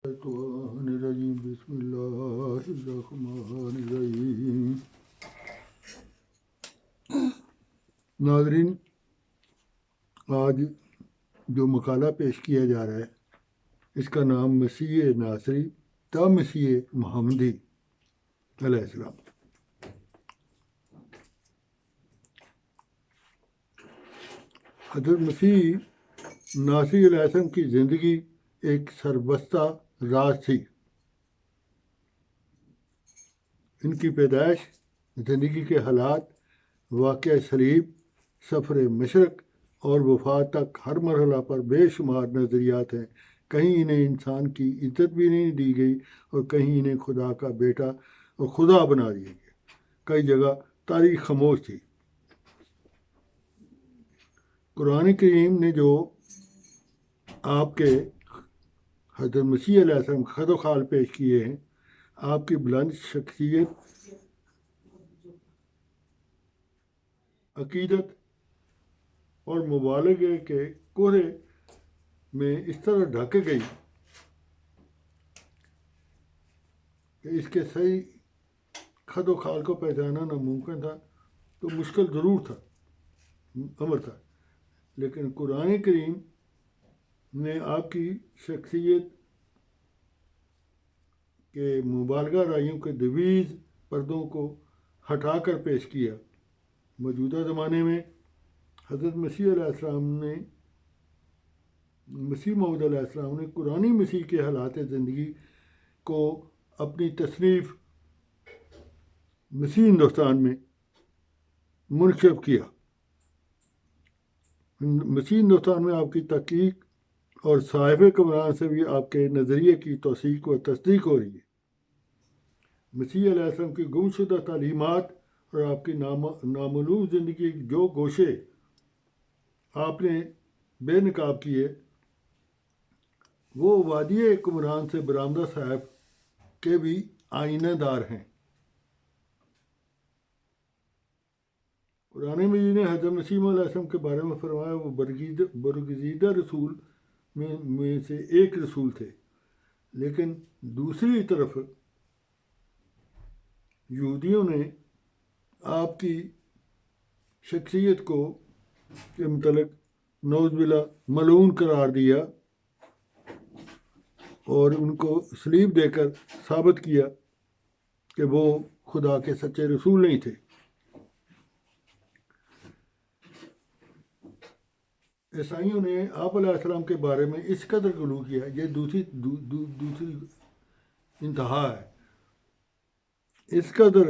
الشیطان الرجیم بسم اللہ الرحمن الرحیم۔ ناظرین، آج جو مقالہ پیش کیا جا رہا ہے اس کا نام مسیح ناصری تا مسیح محمدی علیہ السلام۔ حضرت مسیح ناصری علیہ السلام کی زندگی ایک سربستہ راز تھی۔ ان کی پیدائش، زندگی کے حالات، واقعہ صلیب، سفر مشرق اور وفات تک ہر مرحلہ پر بے شمار نظریات ہیں۔ کہیں انہیں انسان کی عزت بھی نہیں دی گئی اور کہیں انہیں خدا کا بیٹا اور خدا بنا دیا گیا۔ کئی جگہ تاریخ خاموش تھی۔ قرآن کریم نے جو آپ کے حضرت مسیح علیہ السلام خد و خال پیش کیے ہیں، آپ کی بلند شخصیت، عقیدت اور مبالغے کے کوہرے میں اس طرح ڈھک گئی کہ اس کے صحیح خد و خال کو پہچانا ناممکن تھا، تو مشکل ضرور تھا، امر تھا، لیکن قرآن کریم نے آپ کی شخصیت کے مبالغہ رائیوں کے دویز پردوں کو ہٹا کر پیش کیا۔ موجودہ زمانے میں حضرت مسیح علیہ السلام نے مسیح موعود علیہ السلام نے قرآنی مسیح کے حالات زندگی کو اپنی تصنیف مسیح ہندوستان میں منتخب کیا۔ مسیح ہندوستان میں آپ کی تحقیق اور صاحب کمران سے بھی آپ کے نظریے کی توثیق و تصدیق ہو رہی ہے۔ مسیح علیہ السلام کی گمشدہ تعلیمات اور آپ کی نامعلوم زندگی کے جو گوشے آپ نے بے نقاب کیے، وہ وادی کمران سے برآمدہ صاحب کے بھی آئینہ دار ہیں۔ قرآن مجید نے حضرت مسیح علیہ السلام کے بارے میں فرمایا وہ برگزیدہ رسول میں سے ایک رسول تھے، لیکن دوسری طرف یہودیوں نے آپ کی شخصیت کو کے متعلق نعوذ باللہ ملعون قرار دیا اور ان کو صلیب دے کر ثابت کیا کہ وہ خدا کے سچے رسول نہیں تھے۔ عیسائیوں نے آپ علیہ السلام کے بارے میں اس قدر غلو کیا، یہ دوسری انتہا ہے، اس قدر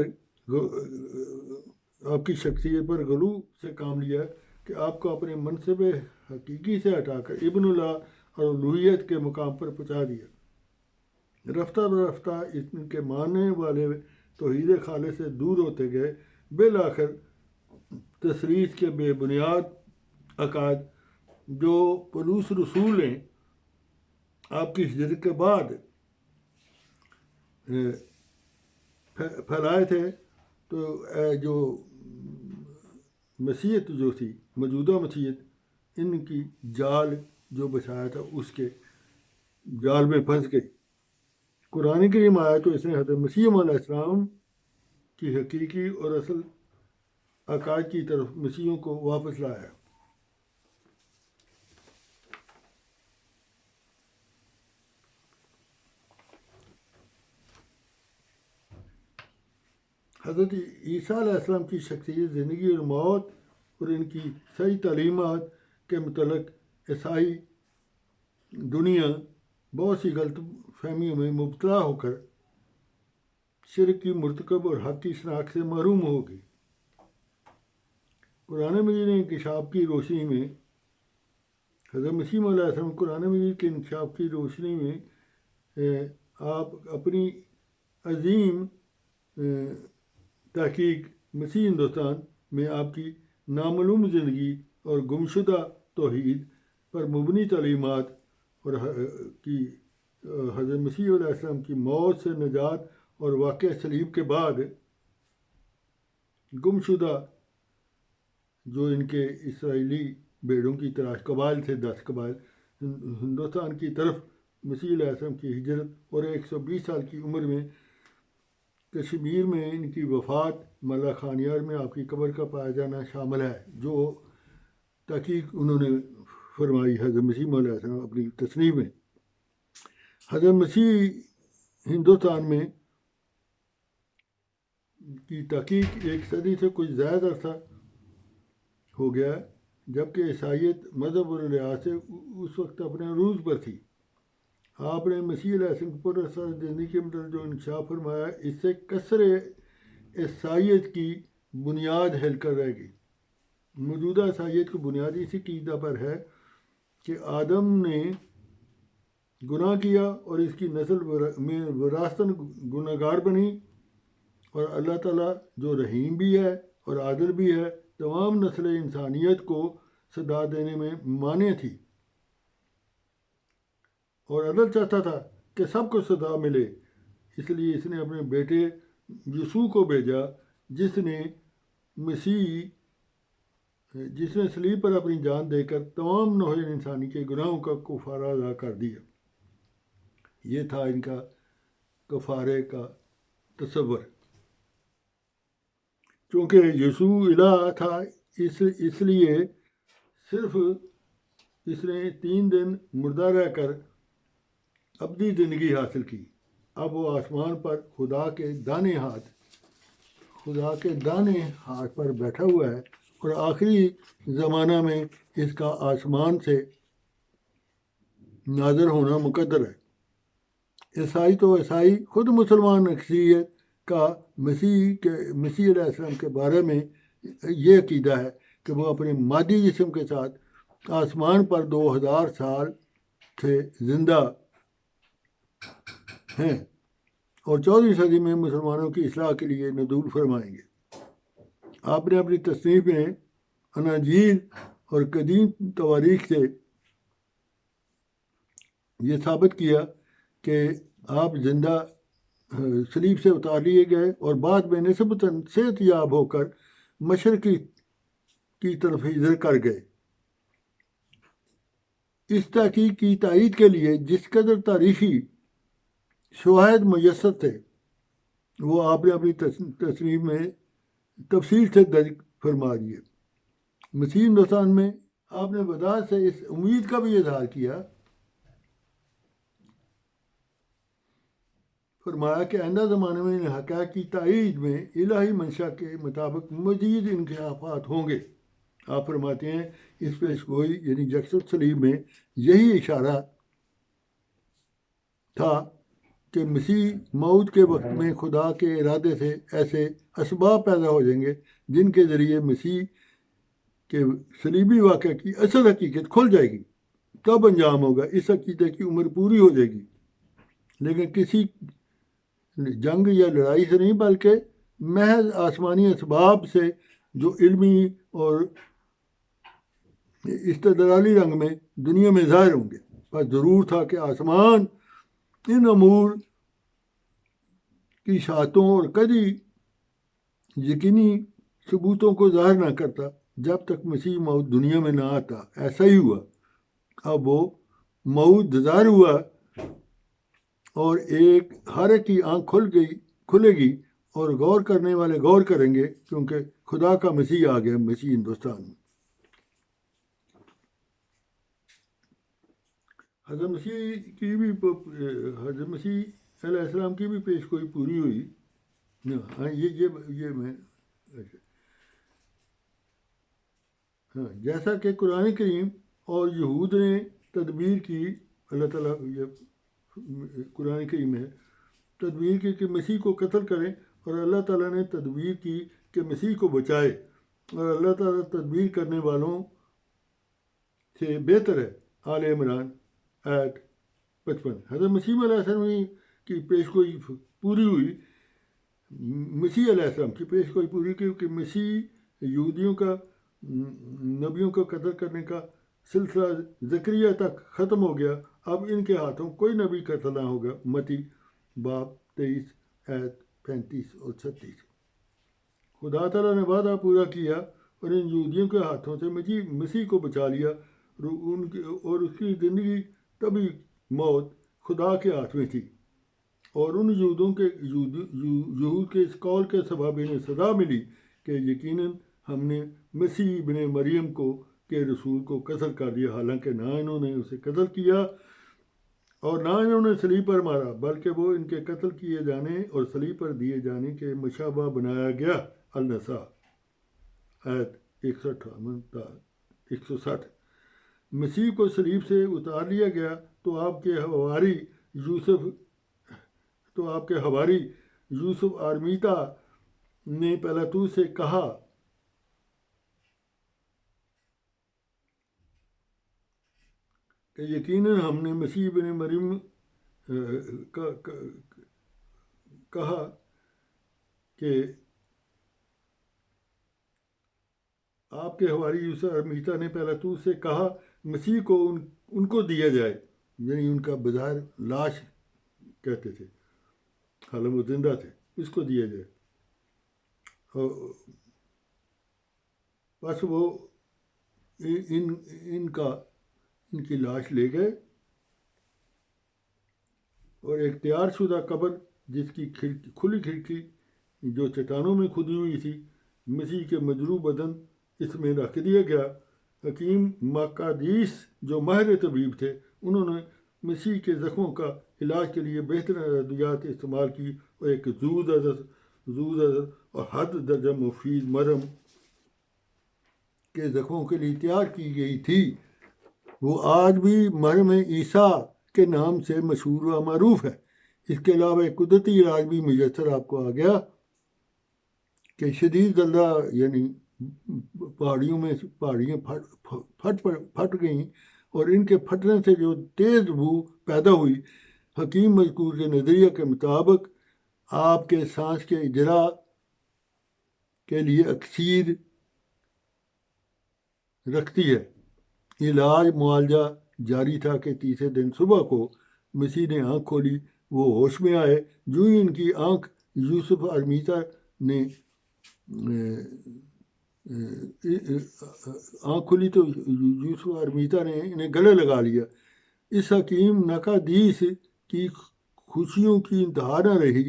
آپ کی شخصیت پر غلو سے کام لیا کہ آپ کو اپنے منصب حقیقی سے ہٹا کر ابن اللہ اور الوہیت کے مقام پر پہنچا دیا۔ رفتہ برفتہ ان کے ماننے والے توحید خالص سے دور ہوتے گئے، بالآخر تثلیث کے بے بنیاد عقائد جو پولس رسول نے آپ کی ہجرت کے بعد پھیلائے تھے، تو جو مسیحیت جو تھی، موجودہ مسیحیت، ان کی جال جو بچھایا تھا اس کے جال میں پھنس گئی۔ قرآن کریم آیا تو اس نے حضرت مسیح علیہ السلام کی حقیقی اور اصل عقائد کی طرف مسیحیوں کو واپس لایا۔ حضرت عیسیٰ علیہ السلام کی شخصیت، زندگی اور موت اور ان کی صحیح تعلیمات کے متعلق عیسائی دنیا بہت سی غلط فہمیوں میں مبتلا ہو کر شرک کی مرتکب اور حق کی شناخت سے محروم ہو گئی۔ قرآن مجید نے انکشاف کی روشنی میں حضرت مسیح علیہ السلام قرآن مجید کے انکشاف کی روشنی میں آپ اپنی عظیم تحقیق مسیح ہندوستان میں آپ کی نامعلوم زندگی اور گمشدہ توحید پر مبنی تعلیمات اور کی حضرت مسیح علیہ السلام کی موت سے نجات اور واقعہ صلیب کے بعد گمشدہ جو ان کے اسرائیلی بیڑوں کی تلاش قبائل تھے، 10 قبائل ہندوستان کی طرف مسیح علیہ السلام کی ہجرت اور 120 سال کی عمر میں کشمیر میں ان کی وفات ملا خانیار میں آپ کی قبر کا پایا جانا شامل ہے، جو تحقیق انہوں نے فرمائی حضرت مسیح علیہ السلام اپنی تصنیف میں۔ حضرت مسیح ہندوستان میں کی تحقیق 1 صدی سے کچھ زائد عرصہ ہو گیا، جبکہ عیسائیت مذہب اور لحاظ سے اس وقت اپنے عروج پر تھی۔ آپ نے مسیح علیہ السلام کی پراثر زندگی کے متعلق جو انکشاف فرمایا، اس سے کثر عیسائیت کی بنیاد ہل کر رہ گئی۔ موجودہ عیسائیت کی بنیاد اسی عقیدہ پر ہے کہ آدم نے گناہ کیا اور اس کی نسل میں وراثتاً گناہ گار بنی، اور اللہ تعالیٰ جو رحیم بھی ہے اور عادل بھی ہے، تمام نسل انسانیت کو سزا دینے میں مانع تھی اور عدل چاہتا تھا کہ سب کو سزا ملے۔ اس لیے اس نے اپنے بیٹے یسوع کو بھیجا، جس نے صلیب پر اپنی جان دے کر تمام نوع انسانی کے گناہوں کا کفارہ ادا کر دیا۔ یہ تھا ان کا کفارے کا تصور۔ چونکہ یسوع الہ تھا، اس لیے صرف اس نے 3 دن مردہ رہ کر ابدی زندگی حاصل کی۔ اب وہ آسمان پر خدا کے دائیں ہاتھ پر بیٹھا ہوا ہے، اور آخری زمانہ میں اس کا آسمان سے نازل ہونا مقدر ہے۔ عیسائی خود مسلمان اکثریت کا مسیح علیہ السلام کے بارے میں یہ عقیدہ ہے کہ وہ اپنے مادی جسم کے ساتھ آسمان پر 2000 سال سے زندہ ہیں، اور 14ویں صدی میں مسلمانوں کی اصلاح کے لیے نزول فرمائیں گے۔ آپ نے اپنی تصنیف میں اناجیل اور قدیم تواریخ سے یہ ثابت کیا کہ آپ زندہ صلیب سے اتار لیے گئے اور بعد میں نسبتاً صحت یاب ہو کر مشرق کی طرف ہجرت کر گئے۔ اس تحقیق کی تائید کے لیے جس قدر تاریخی شواہد میسر تھے، وہ آپ نے اپنی تصنیف میں تفصیل سے درج فرما دیے۔ مسیح ہندوستان میں آپ نے وضاحت سے اس امید کا بھی اظہار کیا، فرمایا کہ آئندہ زمانے میں ان حقائق کی تائید میں الہی منشا کے مطابق مزید انکشافات ہوں گے۔ آپ فرماتے ہیں اس پیشگوئی یعنی یکسر صلیب میں یہی اشارہ تھا کہ مسیح موت کے وقت میں خدا کے ارادے سے ایسے اسباب پیدا ہو جائیں گے جن کے ذریعے مسیح کے صلیبی واقعہ کی اصل حقیقت کھل جائے گی۔ تب انجام ہوگا، اس عقیدے کی عمر پوری ہو جائے گی، لیکن کسی جنگ یا لڑائی سے نہیں، بلکہ محض آسمانی اسباب سے جو علمی اور استدلالی رنگ میں دنیا میں ظاہر ہوں گے۔ بس ضرور تھا کہ آسمان ان امور کی شاعتوں اور کدی یقینی ثبوتوں کو ظاہر نہ کرتا جب تک مسیح موت دنیا میں نہ آتا۔ ایسا ہی ہوا۔ اب وہ موت ظاہر ہوا اور ہر ایک کی آنکھ کھلے گی، اور غور کرنے والے غور کریں گے، کیونکہ خدا کا مسیح آ گیا، مسیح ہندوستان میں۔ حضرت مسیح علیہ السلام کی بھی پیش گوئی پوری ہوئی۔ جیسا کہ قرآن کریم اور یہود نے تدبیر کی، اللہ تعالیٰ قرآن کریم میں تدبیر کی کہ مسیح کو قتل کریں، اور اللہ تعالیٰ نے تدبیر کی کہ مسیح کو بچائے، اور اللہ تعالیٰ تدبیر کرنے والوں سے بہتر ہے۔ آل عمران آیت 55۔ حضرت مسیح علیہ السلام کی پیش گوئی پوری ہوئی، مسیح علیہ السلام کی پیش گوئی پوری کی کہ مسیح یہودیوں کا نبیوں کا قتل کرنے کا سلسلہ زکریا تک ختم ہو گیا۔ اب ان کے ہاتھوں کوئی نبی قتل نہ ہوگا۔ متی باب 23 آیت 35 اور 36۔ خدا تعالیٰ نے وعدہ پورا کیا اور ان یہودیوں کے ہاتھوں سے مسیح کو بچا لیا، اور اس کی زندگی طبی موت خدا کے ہاتھ میں تھی، اور ان یہود کے اس قول کے سبب انہیں سزا ملی کہ یقیناً ہم نے مسیح ابن مریم کے رسول کو قتل کر دیا، حالانکہ نہ انہوں نے اسے قتل کیا اور نہ انہوں نے صلیب پر مارا، بلکہ وہ ان کے قتل کیے جانے اور صلیب پر دیے جانے کے مشابہ بنایا گیا۔ النساء آیت 160۔ مسیح کو صلیب سے اتار لیا گیا تو آپ کے حواری یوسف ارمیتا نے پیلاطس سے کہا کہ یقیناً ہم نے مسیح بن مریم کہا کہ آپ کے حواری یوسف ارمیتا نے پیلاطس سے کہا مسیح کو ان کو دیا جائے، یعنی ان کا بظاہر لاش کہتے تھے، حالانکہ وہ زندہ تھے، اس کو دیا جائے۔ بس وہ ان کی لاش لے گئے اور ایک تیار شدہ قبر جس کی کھلی کھڑکی جو چٹانوں میں کھدی ہوئی تھی، مسیح کے مجروح بدن اس میں رکھ دیا گیا۔ حکیم مقادیس جو ماہر طبیب تھے، انہوں نے مسیح کے زخموں کا علاج کے لیے بہترین ادویات استعمال کی اور ایک زود اور حد درجہ مفید مرہم کے زخموں کے لیے تیار کی گئی تھی۔ وہ آج بھی مرہم عیسیٰ کے نام سے مشہور و معروف ہے۔ اس کے علاوہ ایک قدرتی علاج بھی میسر آپ کو آ گیا کہ شدید زلزلہ، یعنی پہاڑیاں پھٹ گئیں اور ان کے پھٹنے سے جو تیز بو پیدا ہوئی، حکیم مذکور کے نظریہ کے مطابق آپ کے سانس کے اجرا کے لیے اکسیر رکھتی ہے۔ علاج معالجہ جاری تھا کہ تیسرے دن صبح کو مسیح نے آنکھ کھولی، وہ ہوش میں آئے۔ جو ہی ان کی آنکھ یوسف ارمیتا نے آنکھ کھلی تو یوسف ارمیتا نے انہیں گلے لگا لیا۔ اس حکیم نقادیس کی خوشیوں کی انتہا نہ رہی۔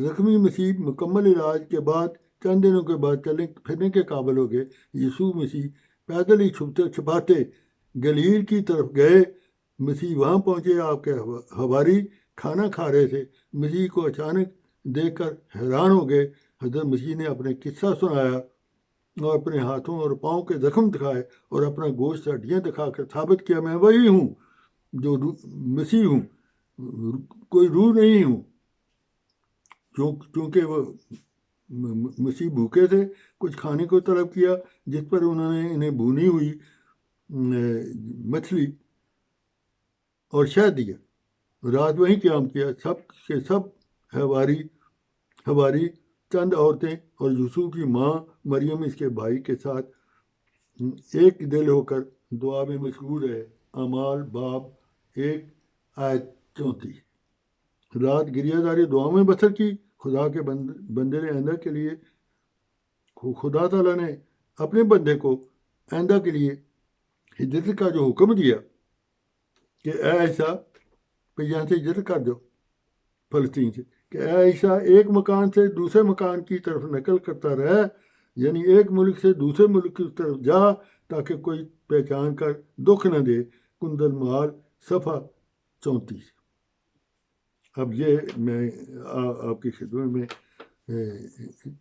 زخمی مسیح مکمل علاج کے بعد چند دنوں کے بعد چلنے پھرنے کے قابل ہو گئے۔ یسوع مسیح پیدل ہی چھپاتے گلیل کی طرف گئے۔ مسیح وہاں پہنچے، آپ کے حواری کھانا کھا رہے تھے۔ مسیح کو اچانک دیکھ کر حیران ہو گئے۔ حضرت مسیح نے اپنے قصہ سنایا اور اپنے ہاتھوں اور پاؤں کے زخم دکھائے اور اپنا گوشت ہڈیاں دکھا کر ثابت کیا، میں وہی ہوں جو مسیح ہوں، کوئی روح نہیں ہوں۔ چونکہ وہ مسیح بھوکے تھے، کچھ کھانے کو طلب کیا، جس پر انہوں نے انہیں بھونی ہوئی مچھلی اور شہد دیا۔ رات وہیں قیام کیا۔ سب کے سب حواری چند عورتیں اور یسوع کی ماں مریم اس کے بھائی کے ساتھ ایک دل ہو کر دعا میں مشغول ہے۔ اعمال باب 1 آیت 34۔ رات گریہ داری دعا میں بسر کی۔ خدا کے بندے نے آئندہ کے لیے، خدا تعالیٰ نے اپنے بندے کو آئندہ کے لیے ہجرت کا جو حکم دیا کہ اے عیسیٰ کہ یہاں سے ہجرت کر دو فلسطین سے، کہ اے عیسیٰ ایک مکان سے دوسرے مکان کی طرف نقل کرتا رہے، یعنی ایک ملک سے دوسرے ملک کی طرف جا تاکہ کوئی پہچان کر دکھ نہ دے۔ کندل مال صفحہ 34۔ اب یہ میں آپ کی خدمت میں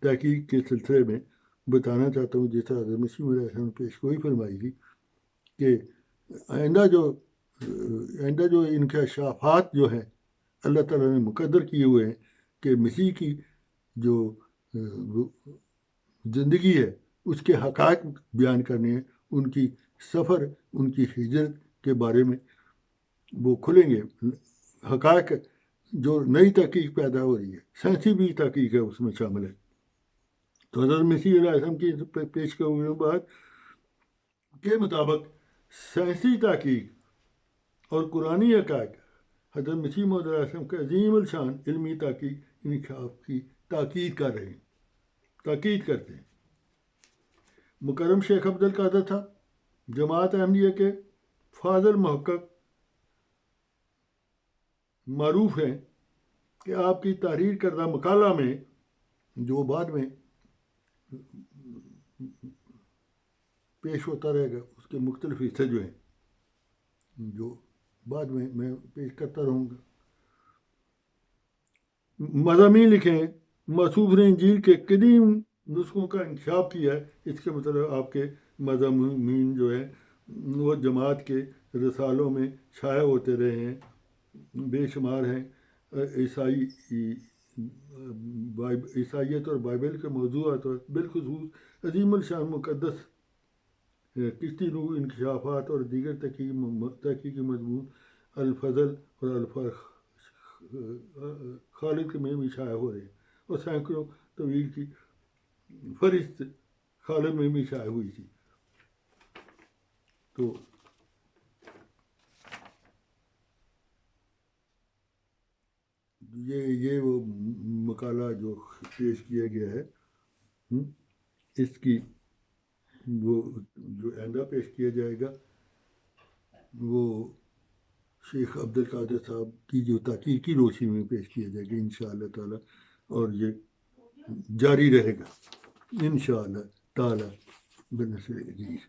تحقیق کے سلسلے میں بتانا چاہتا ہوں، جس طرح حضرت مسیح علیہ السلام نے پیش گوئی فرمائی تھی کہ آئندہ جو انکشافات جو ہیں اللہ تعالیٰ نے مقدر کیے ہوئے ہیں کہ مسیح کی جو زندگی ہے اس کے حقائق بیان کرنے ہیں، ان کی سفر، ان کی ہجرت کے بارے میں وہ کھلیں گے۔ حقائق جو نئی تحقیق پیدا ہو رہی ہے، سائنسی بھی تحقیق ہے اس میں شامل ہے۔ تو حضرت مسیح علیہ السلام کی پیش ہوئے بات کے مطابق سائنسی تحقیق اور قرآنی حقائق حضرت مسیح موعود علیہ السلام کے عظیم الشان علمی تحقیق انکشاف کی تاکید کرتے ہیں۔ مکرم شیخ عبد القادر تھا، جماعت احمدیہ کے فاضل محقق معروف ہیں کہ آپ کی تحریر کردہ مقالہ میں جو بعد میں پیش ہوتا رہے گا، اس کے مختلف حصے جو ہیں جو بعد میں پیش کرتا رہوں گا، مضامین لکھیں موصوف نے انجیل کے قدیم نسخوں کا انکشاف کیا ہے. اس کے مطلب آپ کے مضامین جو ہیں وہ جماعت کے رسالوں میں شائع ہوتے رہے ہیں، بے شمار ہیں. عیسائیت اور بائبل کے موضوعات اور بالخصوص عظیم الشان مقدس کشتی نو انکشافات اور دیگر تحقیقی مضمون الفضل اور خالد میں بھی شائع ہو رہے ہیں، اور سینکڑوں طویل کی فہرست خالد میں بھی شائع ہوئی تھی. تو یہ وہ مقالہ جو پیش کیا گیا ہے، اس کی وہ جو آئندہ پیش کیا جائے گا وہ شیخ عبد القادر صاحب کی جو تحقیقی روشنی میں پیش کیا جائے گا انشاءاللہ تعالی، اور یہ جاری رہے گا انشاءاللہ تعالی بنصر عزیز.